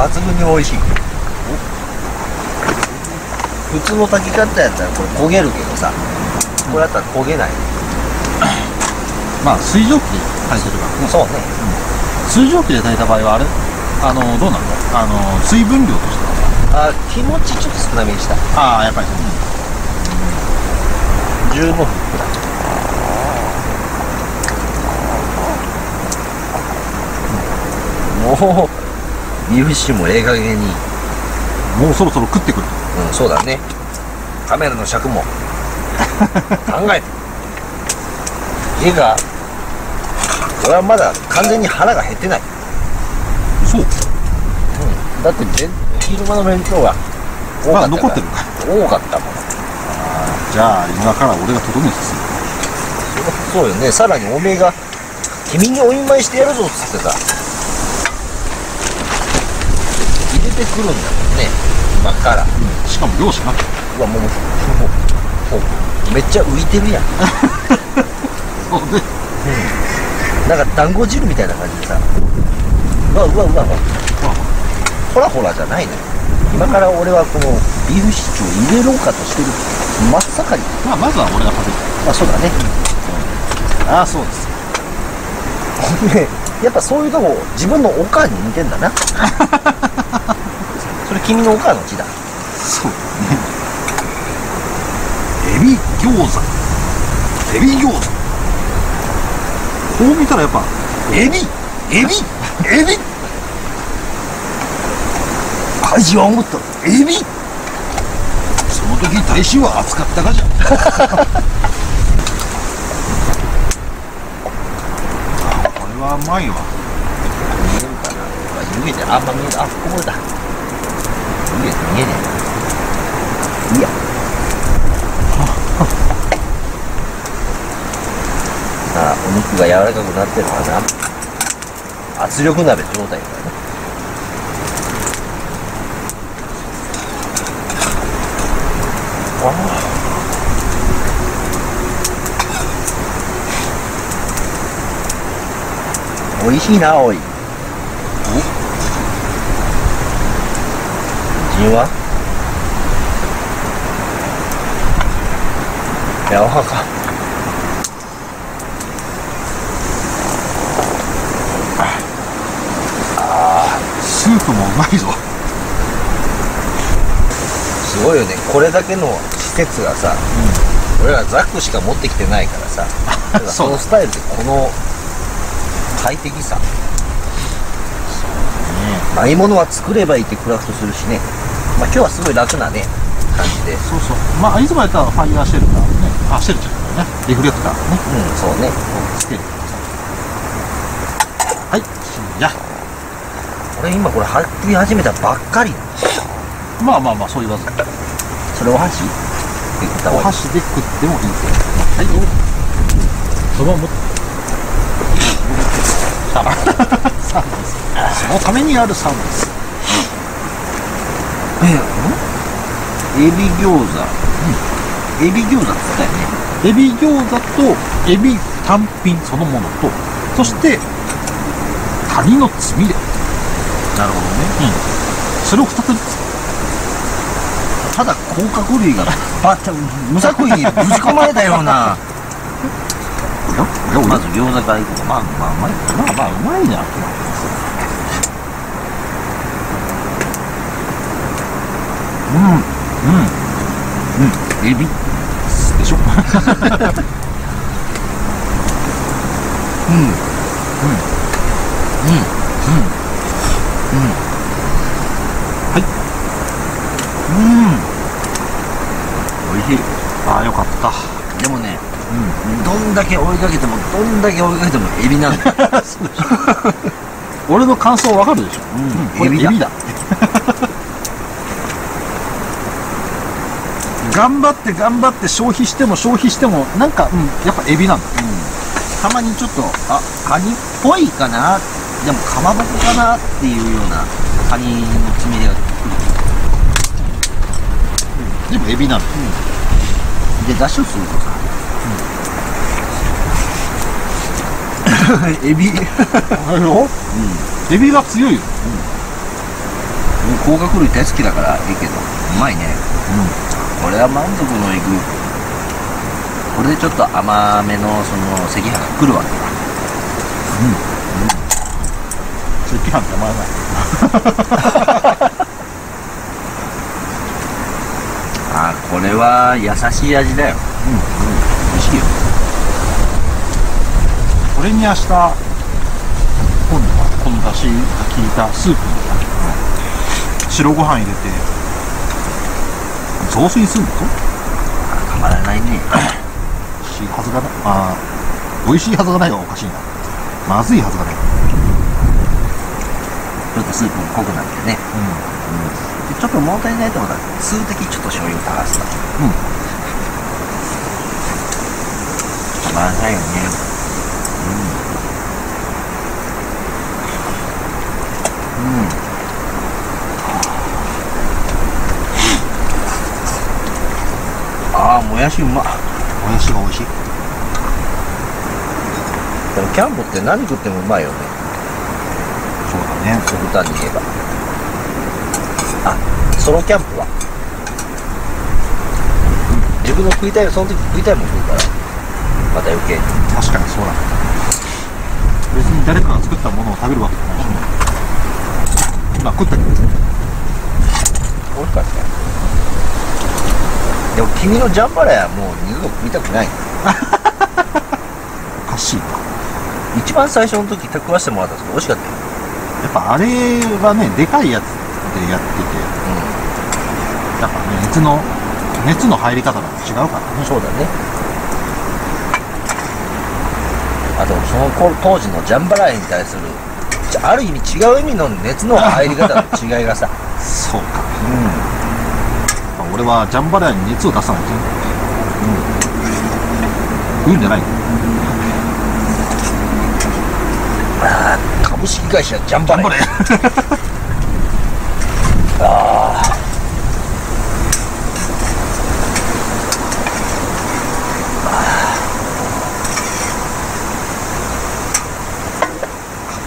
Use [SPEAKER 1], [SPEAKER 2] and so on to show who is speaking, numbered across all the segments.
[SPEAKER 1] 抜群に美味しい。普通の炊き方やったらこれ焦げるけどさ、これやったら焦げない。
[SPEAKER 2] まあ水蒸気で炊いてるからね。
[SPEAKER 1] そうね。
[SPEAKER 2] 水蒸気で炊いた場合はあれどうなの？水分量としては。
[SPEAKER 1] 気持ちちょっと少なめにした。
[SPEAKER 2] やっぱりそう。
[SPEAKER 1] 15分くらい。もうビーフシチューもええ加減に。
[SPEAKER 2] もうそろそろ食ってくる。
[SPEAKER 1] そうだね。カメラの尺も考えて。絵が俺はまだ完全に腹が減ってない。
[SPEAKER 2] そう。
[SPEAKER 1] だって昼間の弁当が多かったから。
[SPEAKER 2] 残ってるか。
[SPEAKER 1] 多かったもん。
[SPEAKER 2] じゃあ今から俺がとどめさせる。
[SPEAKER 1] そうよね。さらにおめえが君にお見舞いしてやるぞっつってさ入れてくるんだもんね、今から。
[SPEAKER 2] しかも漁師な。
[SPEAKER 1] うわ、もうめっちゃ浮いてるやん。
[SPEAKER 2] そうね。
[SPEAKER 1] なんか団子汁みたいな感じでさ、うわほらほらじゃないのよ。今から俺はこのビーフシチューを入れろうかとしてる真っ盛り。
[SPEAKER 2] まずは俺が食べる。
[SPEAKER 1] そうだね。
[SPEAKER 2] そうです。
[SPEAKER 1] やっぱそういうとこ自分のおかんに似てんだな。それ君のおかんの字だ。
[SPEAKER 2] そうね。エビ餃子。こう見たらやっぱエビ
[SPEAKER 1] 怪獣は思ったエビ。
[SPEAKER 2] その時大衆は扱ったかじゃ。これはうまいわ。
[SPEAKER 1] 見えるかな。湯気で見える。こぼれた。湯気で見えねえな。いや。お肉が柔らかくなってるかな。圧力鍋状態だね。美味しいな、おい。味は柔らか。
[SPEAKER 2] スープもうまいぞ。
[SPEAKER 1] すごいよね。これだけの施設がさ、俺らザックしか持ってきてないからさ、そのスタイルでこの快適さ。ないものは作ればいいってクラフトするしね。今日はすごい楽なね感じで。
[SPEAKER 2] そう。いつもやったらファイヤーシェルターね。シェルターだよね。リフレクターね。
[SPEAKER 1] そうね。
[SPEAKER 2] つける。はい。じゃあ
[SPEAKER 1] 俺今これ貼り始めたばっかり。
[SPEAKER 2] まあそう言わず。
[SPEAKER 1] それお箸で食った方がいい。
[SPEAKER 2] お箸で食ってもいいけど。はい。そのまま持って。サウナです。そのためにあるサウナです。
[SPEAKER 1] エビ餃子。エビ餃子って言ったよね。
[SPEAKER 2] エビ餃子とエビ単品そのものと、そしてカニのつみれ。
[SPEAKER 1] なるほどね。
[SPEAKER 2] それを2つずつ。
[SPEAKER 1] ただ甲殻類が無作為にぶち込まれたような。まず餃子からいくと、うまい。
[SPEAKER 2] うまいじゃん。
[SPEAKER 1] エビ
[SPEAKER 2] でしょ。はい。
[SPEAKER 1] 美味しい。
[SPEAKER 2] よかった。
[SPEAKER 1] でもね、どんだけ追いかけてもエビなんだよ。
[SPEAKER 2] 俺の感想わかるでしょ。これエビだ。頑張って消費してもなんかやっぱエビなんだ。
[SPEAKER 1] たまにちょっとカニっぽいかな、でもかまぼこかなっていうようなカニのつみれが
[SPEAKER 2] でもエビなんだ。
[SPEAKER 1] で出汁をするとさ、エビ
[SPEAKER 2] エビが強いよ。
[SPEAKER 1] 甲殻類大好きだからいいけど、うまいね。これは満足のいく。これでちょっと甘めのその赤飯が来るわけだ。
[SPEAKER 2] 赤飯って甘いな。
[SPEAKER 1] あ、これは優しい味だよ。美味しいよ。
[SPEAKER 2] これに明日、今度はこの出汁が効いたスープに白ご飯入れて雑炊にするのと
[SPEAKER 1] たまらないね。
[SPEAKER 2] 美味しいはずがない。美味しいはずがないはおかしいな。まずいはずがない。
[SPEAKER 1] ちょっとスープも濃くなってね。でちょっと物足りないと思ったら数滴ちょっと醤油を垂らすと。たまらないよね。ああ、もやしうまっ。
[SPEAKER 2] もやしが美味しい。
[SPEAKER 1] でもキャンプって何食ってもうまいよね。
[SPEAKER 2] そうだね。
[SPEAKER 1] 極端に言えば。あ、ソロキャンプは、自分の食いたい、その時食いたいもん食うから、また余計に。
[SPEAKER 2] 確かにそうだね。別に誰かが作ったものを食べるわけじゃないしね。今食ったけど
[SPEAKER 1] 美味しかったよ。でも君のジャンバラヤはもう二度と食いたくない。
[SPEAKER 2] おかしいな。
[SPEAKER 1] 一番最初の時食わせてもらったんですけど美味しかったよ。
[SPEAKER 2] やっぱあれはね、でかいやつでやってて、やっぱね、熱の入り方が違うからね。
[SPEAKER 1] そうだね。あとその頃当時のジャンバラヤに対するある意味違う意味の熱の入り方の違いがさ
[SPEAKER 2] そうか。俺はジャンバラヤに熱を出さないと。食うんじゃないの。
[SPEAKER 1] 株式会社ジャンバラヤ。
[SPEAKER 2] 株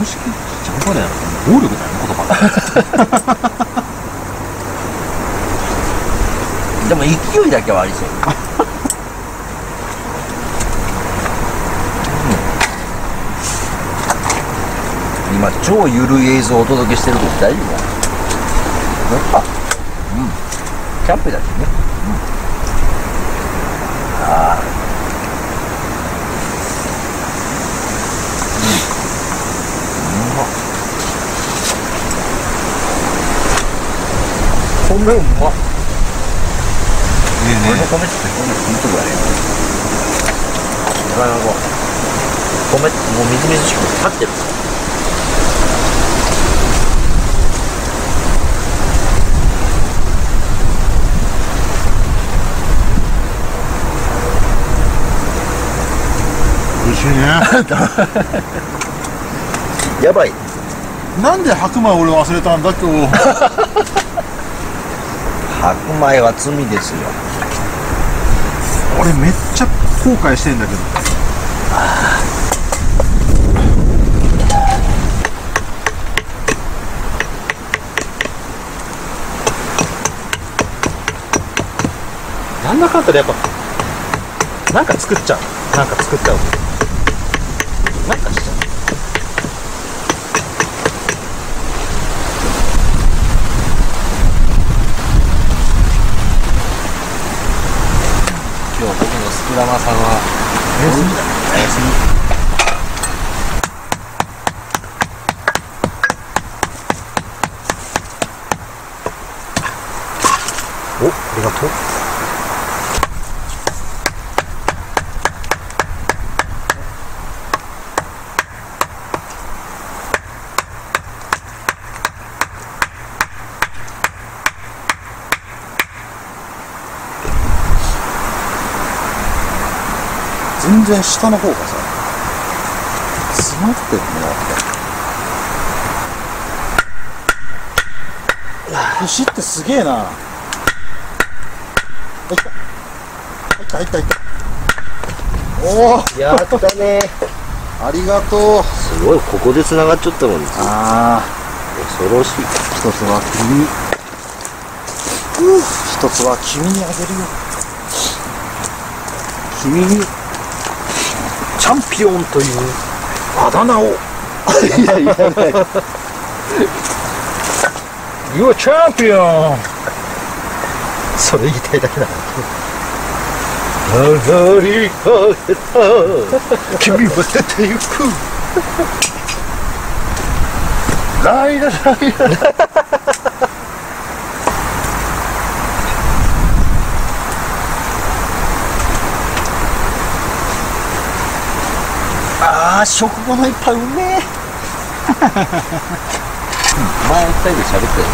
[SPEAKER 2] 式ジャンバラヤって暴力だよね、言葉が。
[SPEAKER 1] でも勢いだけはありそう。今超ゆるい映像をお届けしてるけど大丈夫だ。キャンプだしね。米うまっ。
[SPEAKER 2] いいね。
[SPEAKER 1] 俺の米って米食いとるわね。なかなか米ってもうみずみずしく立ってる。
[SPEAKER 2] 美味しいね。
[SPEAKER 1] やばい。
[SPEAKER 2] なんで白米俺忘れたんだ今日。
[SPEAKER 1] 白米は罪ですよ。
[SPEAKER 2] 俺めっちゃ後悔してんだけど。やんなかったらやっぱなんか作っちゃう。なんかしちゃう。
[SPEAKER 1] 今日僕のスクラマさんは
[SPEAKER 2] お休みだ。
[SPEAKER 1] お休み。
[SPEAKER 2] お、ありがとう。全然下の方がさ詰まってるね。牛ってすげえな。いった。おお、
[SPEAKER 1] やったね。
[SPEAKER 2] ありがとう。
[SPEAKER 1] すごい、ここで繋がっちゃったもんですよ。
[SPEAKER 2] ああ、
[SPEAKER 1] 恐ろしい。一つは君、一つは君にあげるよ。君にチャンピオンというあだ名を。いやいやいや。
[SPEAKER 3] You are champion!
[SPEAKER 1] それ言いたいだけだ。
[SPEAKER 3] 上がりかけた君は出てゆくライラライラ
[SPEAKER 1] ああ、食後の一杯うめえ。前二人で喋ったよ。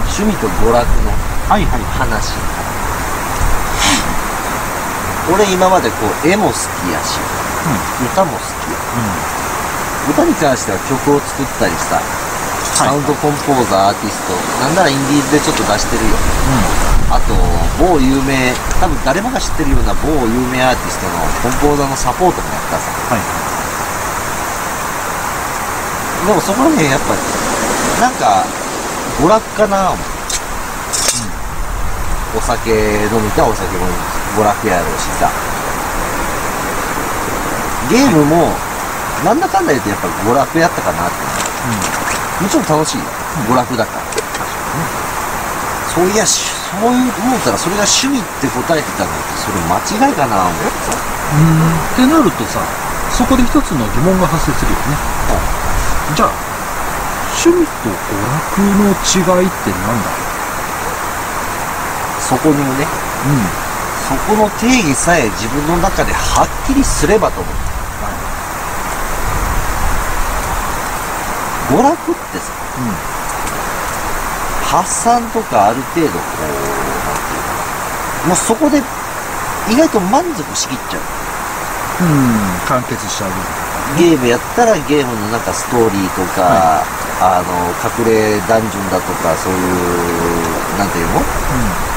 [SPEAKER 1] 趣味と娯楽の
[SPEAKER 2] はいはい。
[SPEAKER 1] 話。俺今までこう絵も好きやし、歌も好きや。歌に関しては曲を作ったりさ、サウンドコンポーザー、アーティスト、なんならインディーズでちょっと出してるよ。あと、某有名、多分誰もが知ってるような某有名アーティストのコンポーザーのサポートもやったさ。
[SPEAKER 2] はい。
[SPEAKER 1] でもそこら辺やっぱり、なんか、娯楽かなぁ、お酒飲みたお酒も娯楽やろうしさ。ゲームも、なんだかんだ言うとやっぱ娯楽やったかなって。もちろん楽しいよ。娯楽だから。そういや、そういう思ったらそれが趣味って答えてたのってそれ間違いかなぁ思ってさ。
[SPEAKER 3] ってなるとさ、そこで一つの疑問が発生するよね。じゃあ趣味と娯楽の違いって何だろ
[SPEAKER 1] そこにもね、そこの定義さえ自分の中ではっきりすればと思う。娯楽ってさ、発散とかある程度こう、なんていうかな、もうそこで意外と満足しきっちゃう。
[SPEAKER 3] 完結しちゃう。
[SPEAKER 1] ゲームやったらゲームの中ストーリーとか、隠れダンジョンだとか、そういう、なんていうの、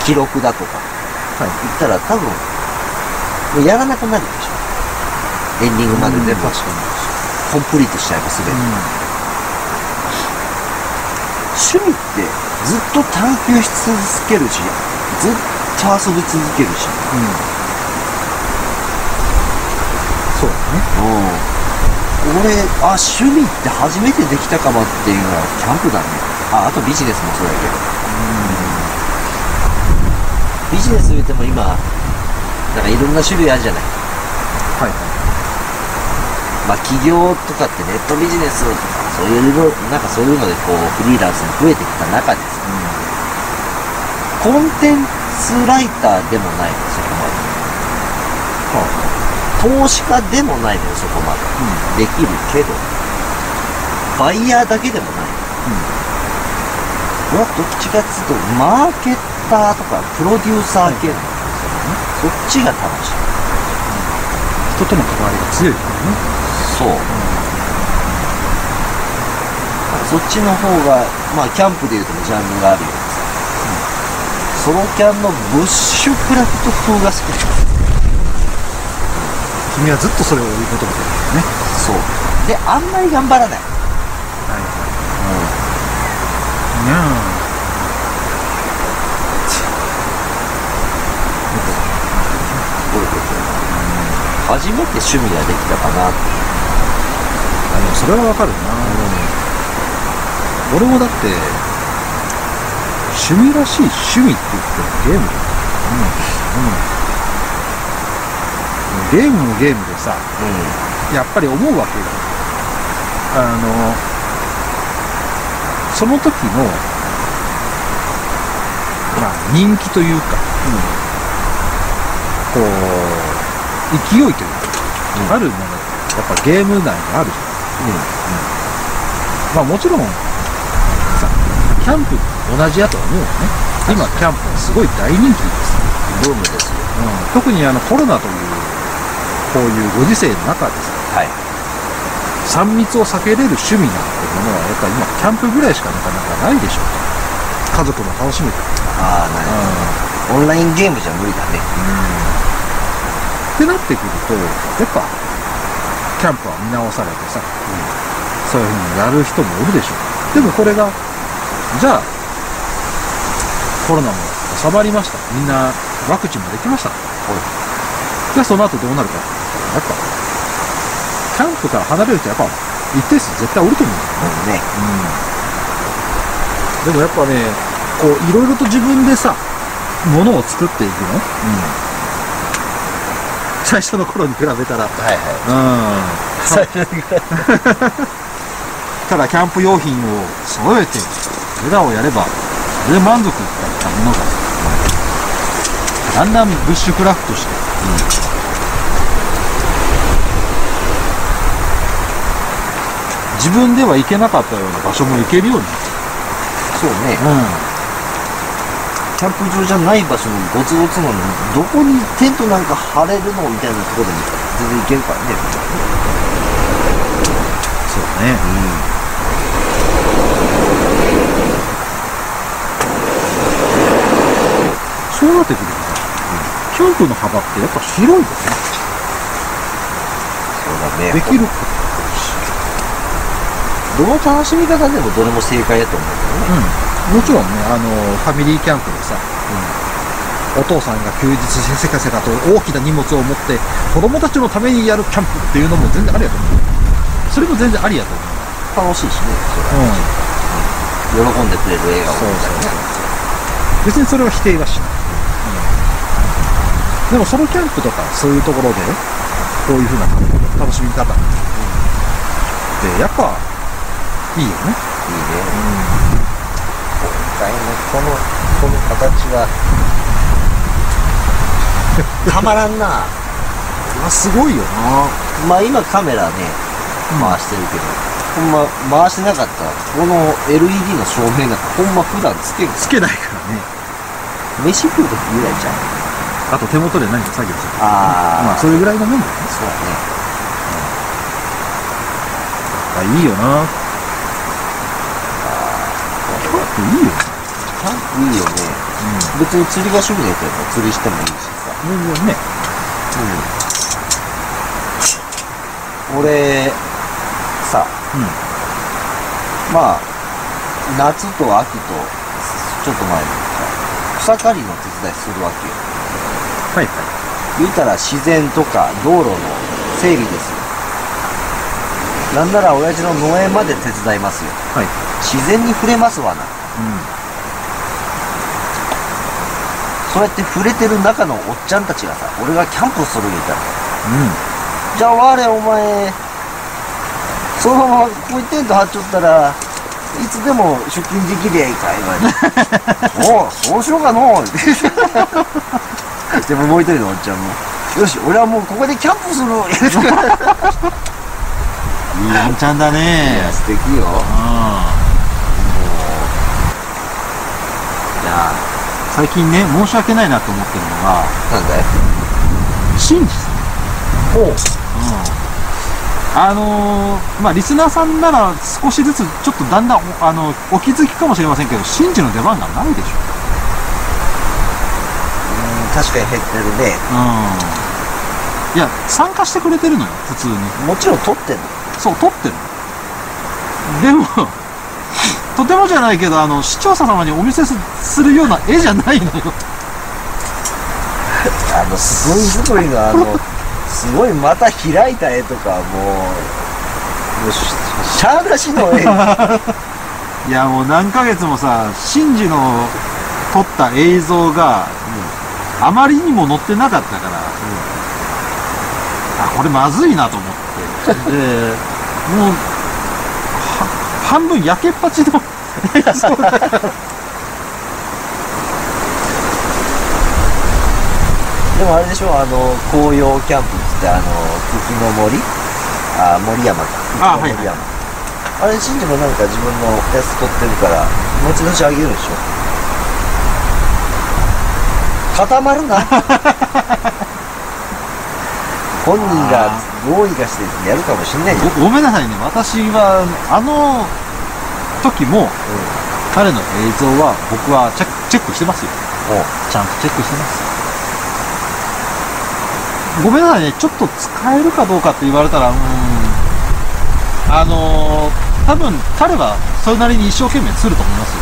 [SPEAKER 1] 記録だとか、言ったら多分、もうやらなくなるでしょ。エンディングまで全部、コンプリートしちゃえばすべて。趣味ってずっと探求し続けるし、ずっと遊び続けるし。
[SPEAKER 3] そうだね。
[SPEAKER 1] 俺、趣味って初めてできたかもっていうのはキャンプだね。あとビジネスもそうだけど。ビジネス言っても今、なんかいろんな種類あるじゃない。まあ企業とかってネットビジネスとか、そういうの、なんかそういうのでこう、フリーランスも増えてきた中でさ、コンテンツライターでもないの、そこまで。投資家でもないのよ、そこまで。できるけど、バイヤーだけでもない。俺はどっちかっていうと、マーケッターとか、プロデューサー系なの。そっちが楽しい。
[SPEAKER 3] 人との関わりが強いからね。
[SPEAKER 1] そう。そっちの方が、まあ、キャンプでいうとジャンルがあるようにさ、ソロキャンのブッシュクラフト風が好きだ。
[SPEAKER 3] 君はずっとそれを追い求めてるんだよね。
[SPEAKER 1] そう。で、あんまり頑張らない。
[SPEAKER 3] にゃ
[SPEAKER 1] 初めて趣味ができたかなって。
[SPEAKER 3] でもそれはわかるな。俺もだって趣味らしい趣味って言ってもゲームだよ。ゲームもゲームでさ、やっぱり思うわけよ。その時の、まあ、人気というか、こう、勢いというか、あるものってやっぱゲーム内にあるじゃん。まあもちろん、さ、キャンプ同じやとは思うよね。今、キャンプはすごい大人気です。
[SPEAKER 1] ブームですよ。
[SPEAKER 3] 特にコロナという、こういうご時世の中でさ、3密を避けれる趣味なんてものはやっぱり今キャンプぐらいしかなかなかないでしょ。家族も楽しめてる。
[SPEAKER 1] なるほど。オンラインゲームじゃ無理だね。
[SPEAKER 3] ってなってくると、やっぱキャンプは見直されてさ、そういう風にやる人もおるでしょ。でもこれがじゃあコロナも収まりました、みんなワクチンもできました、じゃあその後どうなるか、やっぱキャンプから離れるとやっぱ一定数絶対おると思うんだよね。でもやっぱね、こういろいろと自分でさものを作っていくの、最初の頃に比べたら、最初に比べただキャンプ用品を揃えて枝をやればそれで満足だったものが、だんだんブッシュクラフトして、自分では行けなかったような場所も行けるようになって、
[SPEAKER 1] そうね、キャンプ場じゃない場所にゴツゴツなのにどこにテントなんか張れるのみたいなところでも全然行けるからね。
[SPEAKER 3] そうね、そうなってくるとさ、キャンプの幅ってやっぱ広いよね。
[SPEAKER 1] そうだね。
[SPEAKER 3] できる
[SPEAKER 1] どの楽しみ方でもどれも正解だと思うけどね。
[SPEAKER 3] もちろんね、ファミリーキャンプでさ、お父さんが休日せかせかと大きな荷物を持って子供たちのためにやるキャンプっていうのも全然ありやと思う。それも全然ありやと思う。
[SPEAKER 1] 楽しいしね、それは、喜んでくれる笑顔みたいなね。
[SPEAKER 3] 別にそれは否定はしない、でもソロキャンプとかそういうところでこういう風な楽しみ方ってやっぱいいよね。
[SPEAKER 1] いいね。今回のこの形はたまらんな。
[SPEAKER 3] すごいよな。
[SPEAKER 1] まあ今カメラね回してるけど、ほんま回してなかったらこの LED の照明なんかほんま普段つけ
[SPEAKER 3] ないからね。
[SPEAKER 1] 飯食う時ぐらいじゃん。
[SPEAKER 3] あと手元で何か作業する。
[SPEAKER 1] ま
[SPEAKER 3] あそれぐらいのもんだよね。
[SPEAKER 1] そうだね。
[SPEAKER 3] いいよな。キャンプいいよ。
[SPEAKER 1] キャンプいいよね。別に釣りが趣味だったら釣りしてもいいしさ。
[SPEAKER 3] 全然ね。
[SPEAKER 1] 俺さ、まあ夏と秋とちょっと前にさ、草刈りの手伝いするわけよ。
[SPEAKER 3] はいはい。
[SPEAKER 1] 言ったら自然とか道路の整備ですよ。なんなら親父の農園まで手伝いますよ。
[SPEAKER 3] はい。
[SPEAKER 1] 自然に触れますわな。そうやって触れてる中のおっちゃんたちがさ、俺がキャンプする言うたら、じゃあ我お前そのままここにテント張っちゃったらいつでも出勤できりゃいいか言われておうそうしようかのでももう一人のおっちゃんもよし俺はもうここでキャンプする
[SPEAKER 2] いいおんちゃんだね。
[SPEAKER 1] いや素敵よ。いや
[SPEAKER 2] 最近ね、申し訳ないなと思ってるのが、
[SPEAKER 1] なんだい
[SPEAKER 2] シンジさん。まあリスナーさんなら少しずつちょっとだんだんお気づきかもしれませんけど、シンジの出番がないでしょ。
[SPEAKER 1] 確かに減ってるね。
[SPEAKER 2] いや参加してくれてるのよ、普通に。
[SPEAKER 1] もちろん撮ってんの。
[SPEAKER 2] そう、撮ってるの。でもとてもじゃないけど視聴者様にお見せするような絵じゃないのよ。
[SPEAKER 1] すごい作りのすごいまた開いた絵とかもうしゃーなしの絵
[SPEAKER 2] いやもう何ヶ月もさ、シンジの撮った映像が、あまりにも載ってなかったから、あこれまずいなと思ってでもう半分焼けっぱちの映像だから
[SPEAKER 1] でもあれでしょ、紅葉キャンプって茎の森森山か。
[SPEAKER 2] はいはい。
[SPEAKER 1] あれ、新次もなんか自分のやつ撮ってるから、後々あげるでしょ。固まるな。本人がどうにかしてやるかもしんないよ。
[SPEAKER 2] ごめんなさいね、私は時も、彼の映像は僕はチェックしてますよ。ちゃんとチェックしてます。ごめんなさいね、ちょっと使えるかどうかって言われたら、多分彼はそれなりに一生懸命すると思いますよ。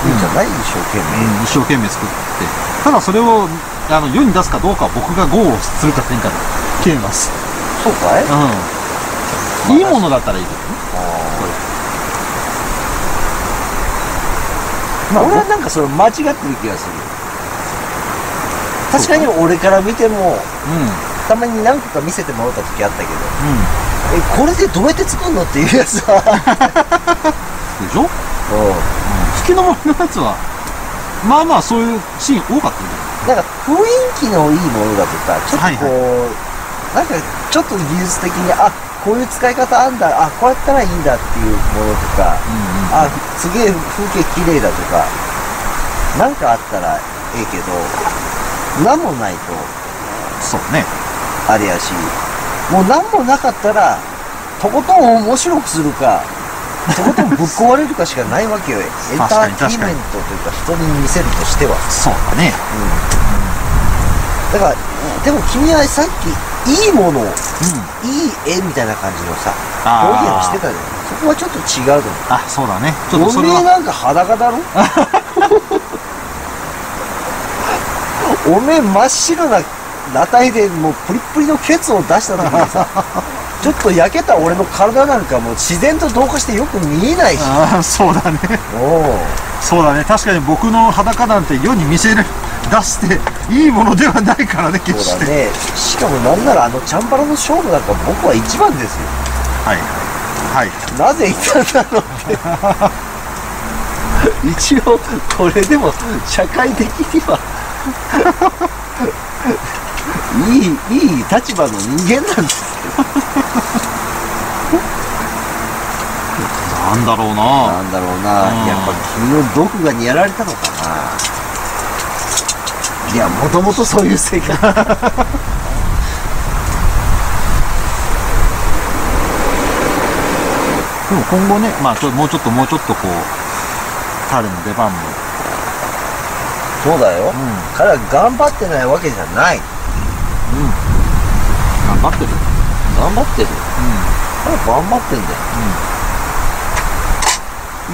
[SPEAKER 1] いいんじゃない、一生懸命。
[SPEAKER 2] 一生懸命作って。ただそれを、世に出すかどうかは僕がゴーをするかせんかで決めます。
[SPEAKER 1] そうかい？
[SPEAKER 2] いいものだったらいいけどね。
[SPEAKER 1] 俺はなんかそれ間違ってる気がする。確かに俺から見ても、たまに何個か見せてもらった時あったけど、これでどうやって作るのっていうやつは
[SPEAKER 2] でしょ？吹きの森のやつはまあまあそういうシーン多かったよね。
[SPEAKER 1] なんか雰囲気のいいものだとか、ちょっとこう、なんかちょっと技術的にこういう使い方あんだ、こうやったらいいんだっていうものとか、すげえ風景綺麗だとか、なんかあったらええけど、なんもないと、
[SPEAKER 2] そうね。
[SPEAKER 1] あれやし、もうなんもなかったら、とことん面白くするか、とことんぶっ壊れるかしかないわけよ。エンターテインメントというか、人に見せるとしては。
[SPEAKER 2] そうだね。
[SPEAKER 1] だから、でも君はさっき、いいものを、いい絵みたいな感じのさ、表現をしてたじゃん。そこはちょっと違うと思う。
[SPEAKER 2] そうだね。ちょっとそれは。
[SPEAKER 1] おめえなんか裸だろおめえ真っ白な裸体でもうプリップリのケツを出した時にさ、ちょっと焼けた俺の体なんかもう自然と同化してよく見えないし。
[SPEAKER 2] そうだね。そうだね。確かに僕の裸なんて世に見せる、出していいものではないからね、決して。
[SPEAKER 1] そうだね。しかもなんならチャンバラの勝負なんか僕は一番ですよ。なぜ言ったんだろうって一応これでも社会的にはいい立場の人間なんですよ。
[SPEAKER 2] なんだろうな。
[SPEAKER 1] やっぱ君の毒がにやられたのかな。いや、もともとそういう性格。
[SPEAKER 2] でも今後ね、もうちょっとこう、彼の出番も。
[SPEAKER 1] そうだよ。彼は頑張ってないわけじゃない。
[SPEAKER 2] 頑張ってる。
[SPEAKER 1] 彼は頑張ってんだ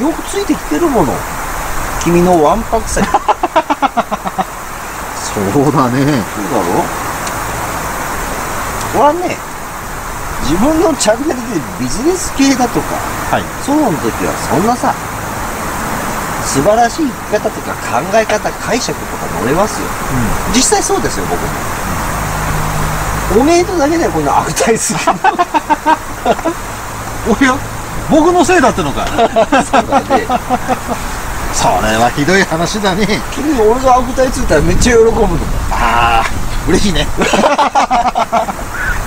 [SPEAKER 1] よ。よくついてきてるもの。君のわんぱくさに。
[SPEAKER 2] そうだね。
[SPEAKER 1] そうだろ？俺はね、自分のチャンネルでビジネス系だとか、そういうの時はそんなさ、素晴らしい生き方とか考え方、解釈とか乗れますよ。実際そうですよ、僕も。おめえとだけでこんな悪態する。
[SPEAKER 2] おや、僕のせいだってのか。
[SPEAKER 1] そうだね。
[SPEAKER 2] それはひどい話だね。
[SPEAKER 1] 君俺が悪態ついたらめっちゃ喜ぶのか。
[SPEAKER 2] 嬉しいね。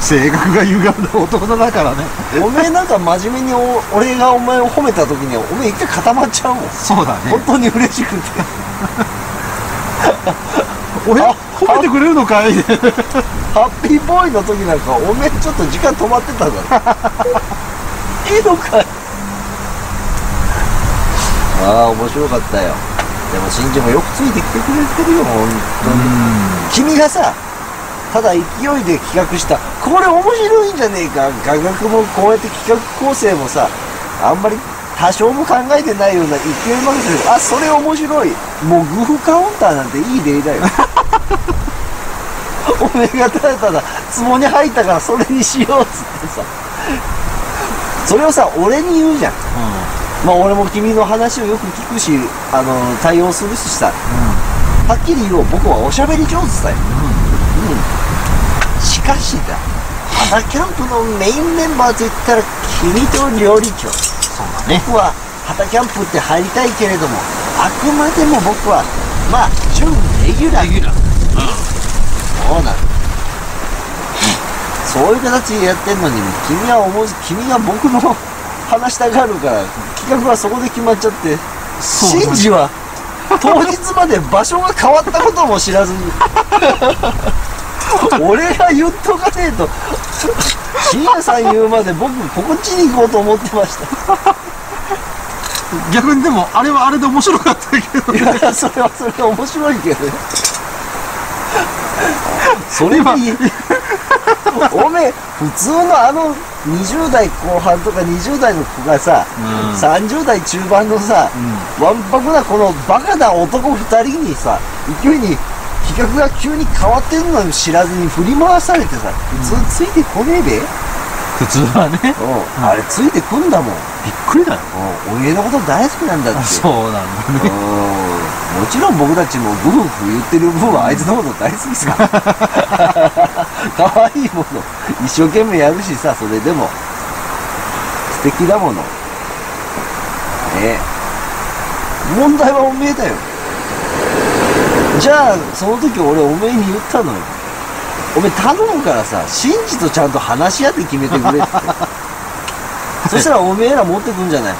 [SPEAKER 2] 性格が歪んだ大人だからね。
[SPEAKER 1] おめえなんか真面目に俺がお前を褒めた時におめえ一回固まっちゃうもん。
[SPEAKER 2] そうだね。
[SPEAKER 1] 本当に嬉しくて。
[SPEAKER 2] 俺褒めてくれるのかい。
[SPEAKER 1] ハッピーボーイの時なんかおめえちょっと時間止まってただろ。いいのかい。面白かったよ。でも新庄もよくついてきてくれてるよ、本当に。君がさ、ただ勢いで企画した、これ面白いんじゃねえか、画角もこうやって企画構成もさ、あんまり多少も考えてないような勢い任せで、それ面白い。もうグフカウンターなんていい例だよ。おめえがただただ壺に入ったからそれにしようっつってさ、それをさ、俺に言うじゃん。俺も君の話をよく聞くし、対応するしさ、はっきり言おう、僕はおしゃべり上手だよ。しかしだ、肌キャンプのメインメンバーといったら君と料理長。
[SPEAKER 2] そうだね。
[SPEAKER 1] 僕は肌キャンプって入りたいけれども、あくまでも僕は準レギュラー。そうなの。そういう形でやってんのに、君が僕の話したがるから企画はそこで決まっちゃって、シンジは当日まで場所が変わったことも知らずに俺が言っとかねえと、深夜さん言うまで僕こっちに行こうと思ってました。
[SPEAKER 2] 逆にでもあれはあれで面白かったけど、
[SPEAKER 1] いや、それはそれで面白いけどね。それはおめえ、普通の20代後半とか20代の子がさ、30代中盤のさ、わんぱくなこのバカな男2人にさ、勢いに企画が急に変わってるのに知らずに振り回されてさ、普通ついてこねえべ。
[SPEAKER 2] 普通はね。
[SPEAKER 1] あれついてくんだもん。
[SPEAKER 2] びっくりだよ。
[SPEAKER 1] おめえのこと大好きなんだって。
[SPEAKER 2] そうなんだね。
[SPEAKER 1] もちろん僕たちもブフブフ言ってる分はあいつのこと大好きですから可愛いもの一生懸命やるしさ、それでも素敵だものね。問題はおめえだよ。じゃあその時俺おめえに言ったのよ。おめえ頼むからさ、シンジとちゃんと話し合って決めてくれってそしたらおめえら持ってくんじゃない。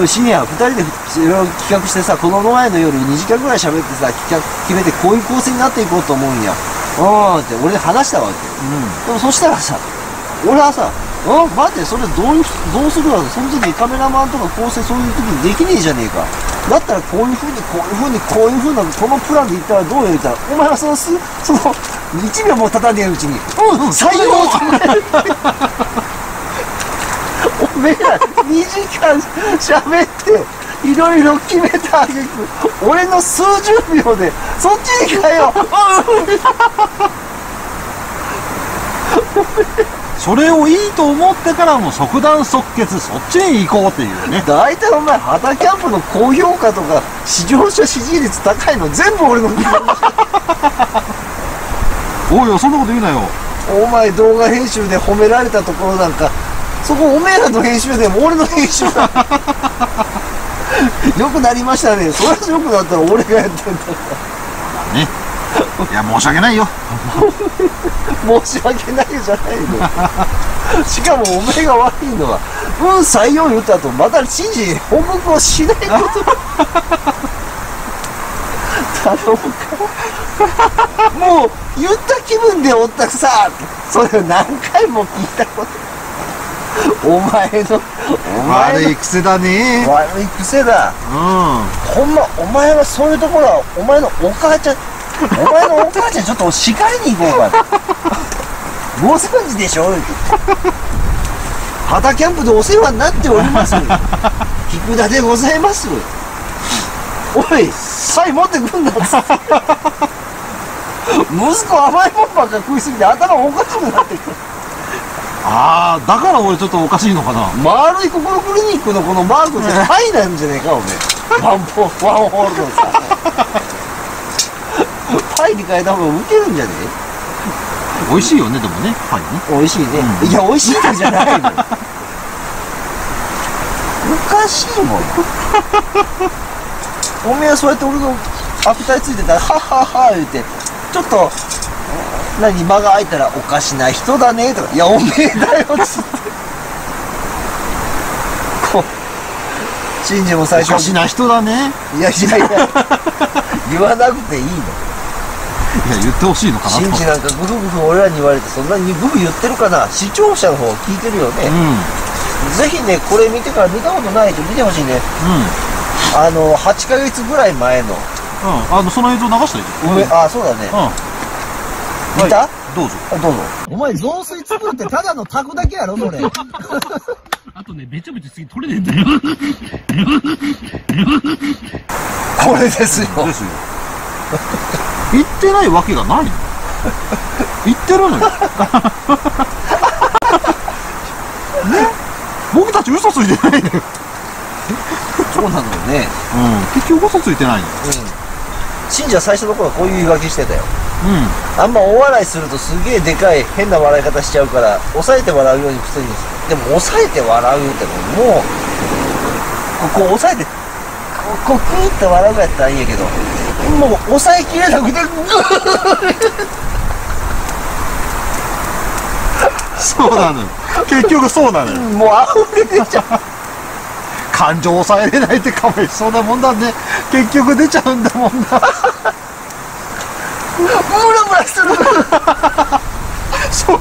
[SPEAKER 1] 深夜2人でいろいろ企画してさ、この前の夜2時間ぐらい喋ってさ、企画決めてこういう構成になっていこうと思うんやって俺で話したわけ、でもそしたらさ、俺はさ、待って、それどうするわけ。その時カメラマンとか構成そういう時にできねえじゃねえか。だったらこういうふうにこういうふうにこういうふうなこのプランでいったらどうやったら、お前はその1秒も経たねえうちに採用おめえら2時間喋っていろいろ決めたあげく、俺の数十秒でそっちに変えよう
[SPEAKER 2] それをいいと思ってからも即断即決、そっちに行こうっていうね。
[SPEAKER 1] 大体お前肌キャンプの高評価とか視聴者支持率高いの全部俺の
[SPEAKER 2] おいよ、そんなこと言うなよ。
[SPEAKER 1] お前動画編集で褒められたところなんか、そこおめえらの編集でも俺の編集だよくなりましたね。それはよくなったら俺がやってんだから
[SPEAKER 2] ね。いや申し訳ないよ
[SPEAKER 1] 申し訳ないじゃないのしかもおめえが悪いのは採用言った後また知事報告をしないこと頼むかもう言った気分でおったくさ、それを何回も聞いたことお前の
[SPEAKER 2] 悪い癖だね。
[SPEAKER 1] 悪い癖だ。ほんまお前はそういうところはお前のお母ちゃんちょっと叱りに行こうかご存知でしょ肌キャンプでお世話になっております菊田でございます。おいサイ持ってくんなっつって息子甘いもんばっか食いすぎて頭おかしくなってきた。
[SPEAKER 2] ああ、だから俺ちょっとおかしいのかな。
[SPEAKER 1] 丸い心クリニックのこのマークってパイなんじゃねえかおめえワンホールのさパイに変えた方がウケるんじゃね
[SPEAKER 2] え。美味しいよね、でもね、パイね。
[SPEAKER 1] 美味しいね、いや美味しいんじゃないのおかしいもんおめえはそうやって俺の悪態ついてたらハッハッハ言うてちょっと間が空いたらおかしな人だねとか、いやおめえだよっつってシンジも最初
[SPEAKER 2] おかしな人だね。
[SPEAKER 1] いや言わなくていいの。
[SPEAKER 2] いや言ってほしいのかなと。
[SPEAKER 1] シンジなんかグフグフ俺らに言われてそんなにグフ言ってるかな。視聴者の方聞いてるよね、ぜひねこれ見てから見たことない人見てほしいね。8ヶ月ぐらい前の
[SPEAKER 2] その映像流したらいい。
[SPEAKER 1] あ、そうだね。見た？
[SPEAKER 2] どうぞ。
[SPEAKER 1] どうぞ。お前雑炊作るってただのタコだけやろそれ。
[SPEAKER 4] あとね、べちゃべちゃ次取れねえんだよ。
[SPEAKER 1] これですよ。
[SPEAKER 2] 言ってないわけがないの。言ってるのよ。ね。僕たち嘘ついてないのよ。
[SPEAKER 1] そうなのよね。
[SPEAKER 2] 結局嘘ついてないの。
[SPEAKER 1] 信者最初の頃はこういう言い訳してたよ。あんまお笑いするとすげえでかい変な笑い方しちゃうから抑えて笑うように普通に。でも抑えて笑うってもうこう抑えてこうクーって笑うやったらいいんやけど、もう抑えきれなくてグー
[SPEAKER 2] そうなのよ。結局そうなのよ。
[SPEAKER 1] もう溢れ出ちゃう。
[SPEAKER 2] 感情抑えれないってかわいそうなもんだね。結局出ちゃうんだもんな。
[SPEAKER 1] ムラムラする。
[SPEAKER 2] それ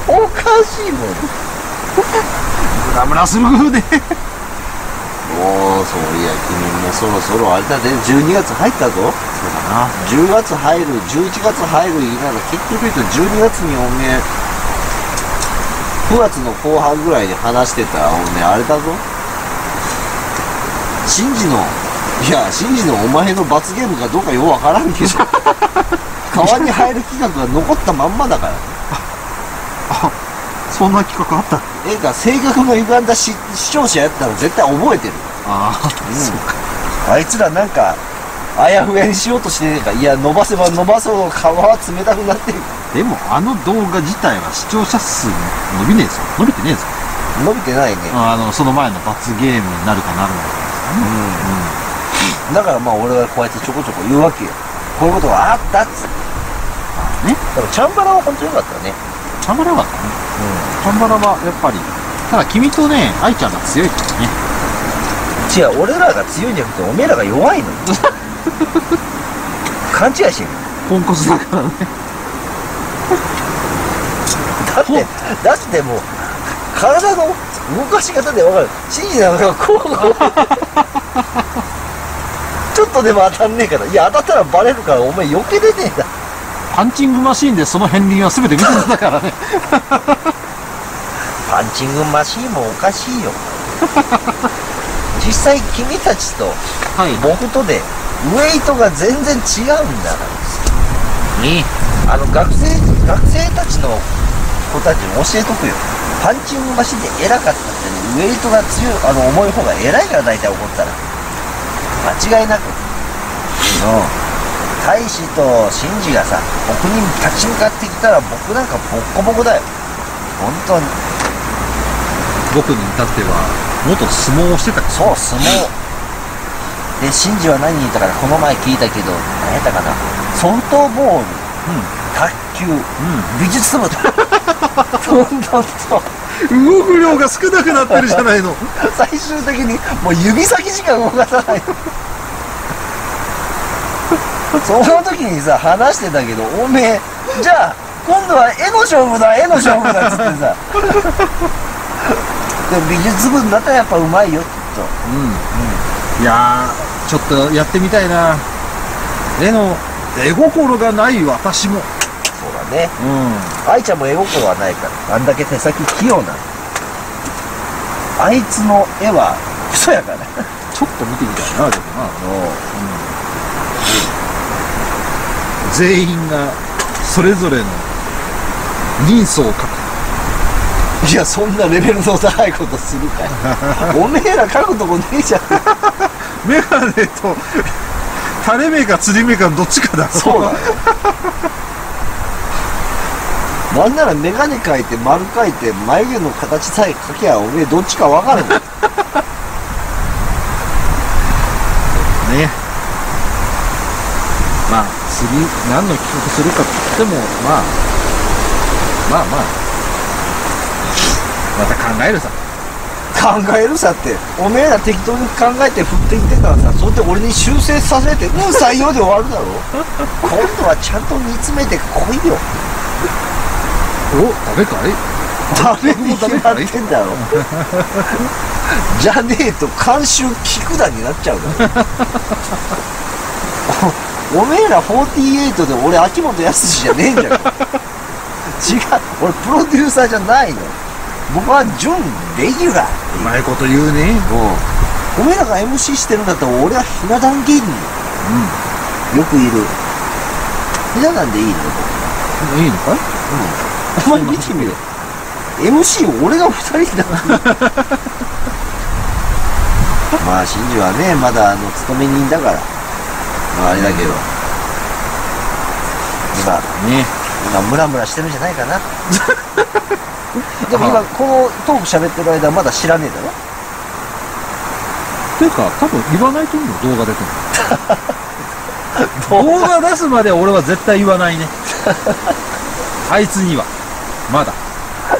[SPEAKER 1] おかしいもん。
[SPEAKER 2] ムラムラするね。
[SPEAKER 1] もうそういや君もそろそろあれだね、12月入ったぞ。
[SPEAKER 2] な。
[SPEAKER 1] 10月入る、11月入る言いながら、結局言うと12月におめえ、9月の後半ぐらいで話してたら、おめえあれだぞ。シンジのお前の罰ゲームかどうかようわからんけど、川に入る企画が残ったまんまだから。
[SPEAKER 2] あ、そんな企画あった。
[SPEAKER 1] 性格の歪んだ視聴者やったら絶対覚えてる。
[SPEAKER 2] ああ、そうか。
[SPEAKER 1] あいつらなんか、あやふやにしようとしてねえか。いや、伸ばせば伸ばすほど皮は冷たくなってる。
[SPEAKER 2] でも、あの動画自体は視聴者数伸びねえぞ。伸びてねえぞ。
[SPEAKER 1] 伸びてないね。
[SPEAKER 2] その前の罰ゲームになるかなるのか。
[SPEAKER 1] だからまあ俺はこうやってちょこちょこ言うわけよ。こういうことがあったっつって。
[SPEAKER 2] ね。
[SPEAKER 1] だからチャンバラは本当に良かったね。
[SPEAKER 2] チャンバラはね。チャンバラはやっぱり、ただ君とね、愛ちゃんが強いからね。
[SPEAKER 1] 違う、俺らが強いんじゃなくておめえらが弱いのよ。勘違いしてる。
[SPEAKER 2] ポンコツだからね。
[SPEAKER 1] だってもう体の動かし方で分かる。シンジなんかこうちょっとでも当たんねえから。いや、当たったらバレるからお前避けれねえだ。
[SPEAKER 2] パンチングマシーンでその片鱗は全て見せてたからね。
[SPEAKER 1] パンチングマシーンもおかしいよ。実際君たちと僕とでウェイトが全然違うんだから。学生たちの子たちに教えとくよ。パンチングマシンで偉かったってね、ウェイトが強い、重い方が偉いから大体怒ったら。間違いなく。大使とシンジがさ、僕に立ち向かってきたら僕なんかボッコボコだよ。本当に。
[SPEAKER 2] 僕に至っては、元相撲をしてたから。
[SPEAKER 1] そう、相撲。で、シンジは何言ったかな、この前聞いたけど、何やったかな。ソフトボール、卓球、美術部だ。どんどんと。
[SPEAKER 3] 動く量が少なくなってるじゃないの。
[SPEAKER 1] 最終的にもう指先しか動かさない。その時にさ、話してたけど、おめえ、じゃあ今度は絵の勝負だ、絵の勝負だっつってさ。でも美術部になったらやっぱうまいよ、きっと。
[SPEAKER 2] いやー、ちょっとやってみたいな。絵心がない私も。
[SPEAKER 1] そうだね。愛ちゃんも絵心はないから、あんだけ手先器用な。あいつの絵はクソやから。
[SPEAKER 2] ちょっと見てみたいな、でもな。全員がそれぞれの人相を描く。
[SPEAKER 1] いや、そんなレベルの高いことするかい。おめえら描くとこねえじゃん。
[SPEAKER 3] メガネと垂れ目か釣り目かどっちかだ。
[SPEAKER 1] そうだよ。なんならメガネ描いて丸描いて眉毛の形さえ描きゃおめえどっちか分かるんだよ。
[SPEAKER 2] ね。まあ次何の企画するかって言ってもまあまた考えるさ。
[SPEAKER 1] 考えるさって、おめえら適当に考えて振ってきてからさ、それで俺に修正させて、採用で終わるだろ。今度はちゃんと煮詰めてこいよ。
[SPEAKER 3] お、ダメかい？
[SPEAKER 1] ダメに決まってんだろ。じゃねえと監修菊田になっちゃうだろ。おめえら48で俺秋元康じゃねえんじゃん。違う、俺プロデューサーじゃないの。僕は準レギュラー。
[SPEAKER 3] うまいこと言うね。
[SPEAKER 1] おめえらが MC してるんだったら俺はひな壇芸人よくいる。ひな壇でいいの？
[SPEAKER 2] いいのかい？
[SPEAKER 1] お前見てみろ。MC 俺が2人だ。まあ真珠はね、まだ勤め人だから、まああれだけど、今ムラムラしてるんじゃないかな。でも今このトーク喋ってる間まだ知らねえだろ。
[SPEAKER 2] ていうか多分言わないと思うよ、動画出ても。動画出すまで俺は絶対言わないね。あいつにはまだ。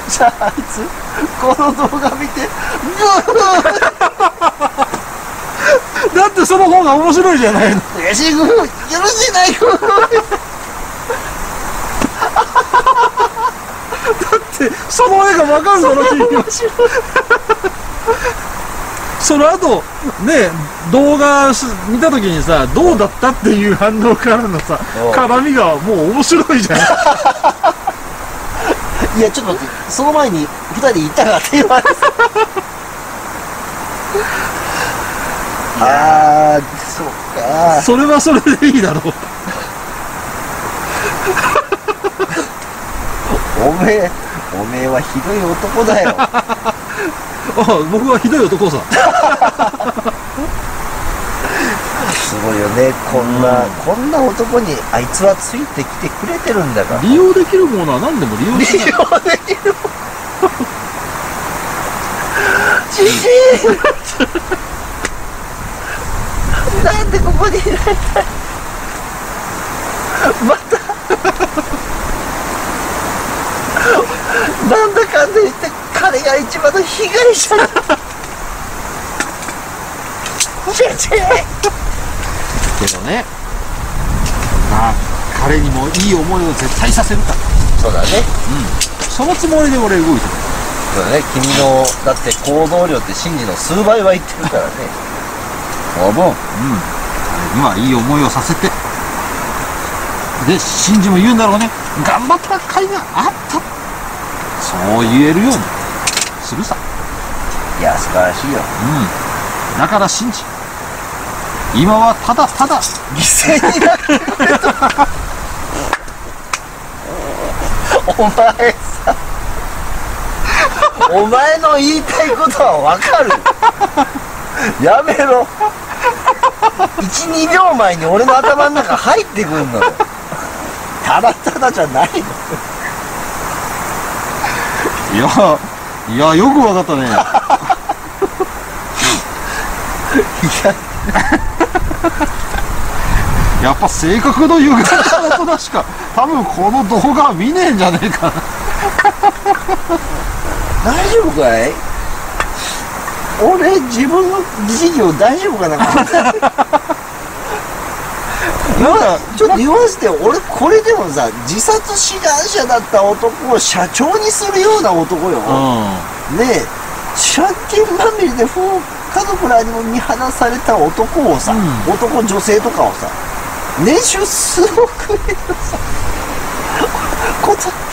[SPEAKER 1] じゃああいつこの動画見て
[SPEAKER 3] だってその方が面白いじゃないの。
[SPEAKER 1] 許せない。
[SPEAKER 3] その絵がわかるだろ、君は。その後、ね、動画見たときにさ、どうだったっていう反応からのさ、絡みがもう面白いじゃん。
[SPEAKER 1] いや、ちょっと待って、その前に二人いたがって言われて。あー、そうか。
[SPEAKER 3] それはそれでいいだろう。
[SPEAKER 1] おめえはひどい男だよ。
[SPEAKER 3] あ、僕はひどい男さ。
[SPEAKER 1] すごいよね、こんな男にあいつはついてきてくれてるんだから。
[SPEAKER 3] 利用できるものは何でも利用しない。
[SPEAKER 1] 利用できる。じじい。なんでここにいないんだい。また。なんだかんだ言って彼が一番の被害者だ。じじい。
[SPEAKER 3] けどね、まあ彼にもいい思いを絶対させるから。
[SPEAKER 1] そうだね。
[SPEAKER 3] そのつもりで俺動いてる。
[SPEAKER 1] そうだね。君のだって行動量ってシンジの数倍はいってるからね。おぶん。
[SPEAKER 3] 彼にはいい思いをさせて、でシンジも言うんだろうね、頑張った甲斐があった、そう言えるようにするさ。
[SPEAKER 1] いや、素晴らしいよ。
[SPEAKER 3] だからシンジ、今はただただ
[SPEAKER 1] 犠牲になってくれと。お前さ、お前の言いたいことはわかる。やめろ。1、2秒前に俺の頭の中入ってくんのよ。ただただじゃないの。
[SPEAKER 3] いやよくわかったね。やっぱ性格の歪んだ大人しか多分この動画は見ねえんじゃねえかな。
[SPEAKER 1] 大丈夫かい？俺自分の事業大丈夫かな。ちょっと言わせてよ。俺これでもさ、自殺志願者だった男を社長にするような男よ。ねえ、借金まみれで家族らにも見放された男をさ、男女性とかをさ、年収数億円のさ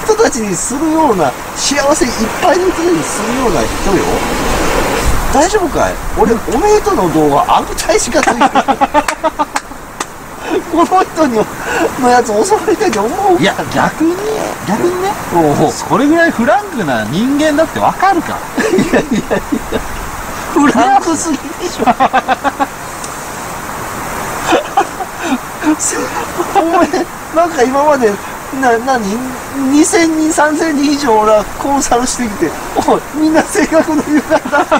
[SPEAKER 1] 人たちにするような、幸せいっぱいの人にするような人よ。大丈夫かい？俺、おめえとの動画悪態しかついてない。この人のやつ襲われたいと思うか？
[SPEAKER 3] いや逆にね、それぐらいフランクな人間だってわかるから。
[SPEAKER 1] いやフランクすぎでしょ。お前なんか今まで2000人3000人以上俺はコンサルしてきて、おいみんな性格の歪んだ塊。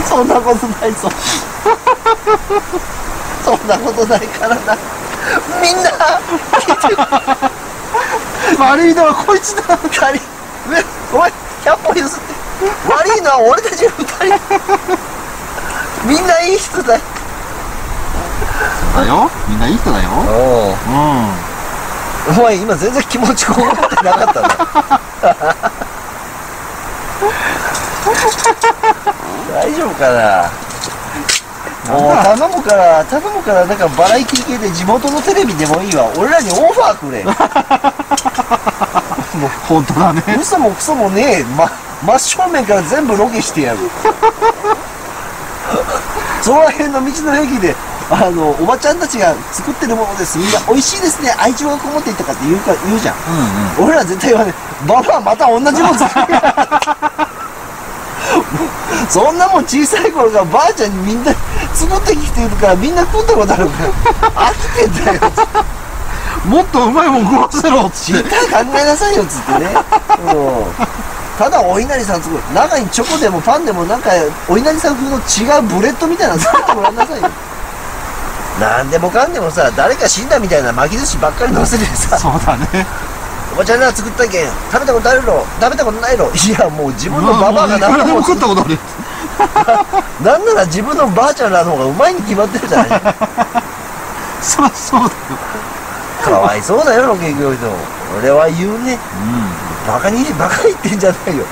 [SPEAKER 1] そんなことないぞ。そんなことないからな。みんな
[SPEAKER 3] 悪いのはこいつだ。
[SPEAKER 1] お前100歩譲って、悪いのは俺たち2人。みんないい人だよ。
[SPEAKER 3] だよ、みんないい人だよ。
[SPEAKER 1] お前今全然気持ちこもってなかったな。大丈夫かな。もう頼むからなんかバラエティ系で地元のテレビでもいいわ。俺らにオファーくれ。もう
[SPEAKER 3] 本当だね。
[SPEAKER 1] 嘘もクソもねえ、真正面から全部ロケしてやる。その辺の道の駅でおばちゃんたちが作ってるものです、みんな美味しいですね、愛情がこもっていたかって言うじゃん。俺ら絶対言わねえ。ババアまた同じもん作る。そんなもん小さい頃からばあちゃんにみんな作ってきてるから、みんな食ったことあるから飽きてんだよ。
[SPEAKER 3] もっとうまいもん食わせろっつって。
[SPEAKER 1] 考えなさいよっつってね。ただお稲荷さん作る、中にチョコでもパンでもなんかお稲荷さん風の違うブレッドみたいなの作ってもらいなさいよ。なんでもかんでもさ、誰か死んだみたいな巻き寿司ばっかり乗せてさ、
[SPEAKER 3] そうだね。
[SPEAKER 1] おばちゃんな作ったけん食べたことあるろ、食べたことないろ。いやもう自分のババアが何でも
[SPEAKER 3] 食ったことある。
[SPEAKER 1] なんなら自分のばあちゃんらの方がうまいに決まってるじゃない。
[SPEAKER 3] そうだよ。
[SPEAKER 1] かわいそうだよロケ行く人。俺は言うね。バカ言ってんじゃないよ。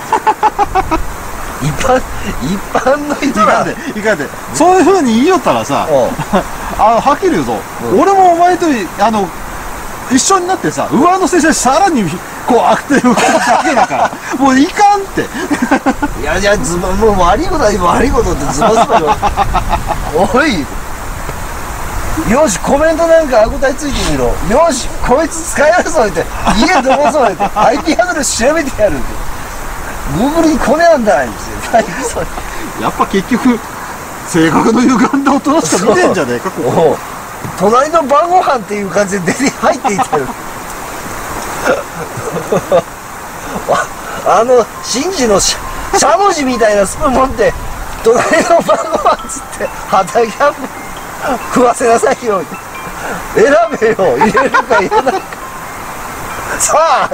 [SPEAKER 1] 一般の人ら
[SPEAKER 3] いかんで、いかんで。そういう風に言いよったらさ、はっきり言うぞ。俺もお前と、一緒になってさ、上乗せしてさらに、こう、悪手をかけるだけだから。もういかんって。
[SPEAKER 1] いやいや、もう悪いことは悪いことってズバズバよ。おい。よし、コメントなんか悪態ついてみろ。よし、こいつ使えるぞって。家どこぞって。IP アドレス調べてやるって。Google にコネなんだないんですよ。
[SPEAKER 3] やっぱ結局、性格の歪んだ大人しか見てんじゃねえか、ここ。
[SPEAKER 1] 隣の晩ご飯っていう感じで入っていってる。シンジのしゃもじみたいなスプーン持って、隣の晩ご飯つって、畑キャンプ食わせなさいよ。選べよ。入れるか入れないか。さあ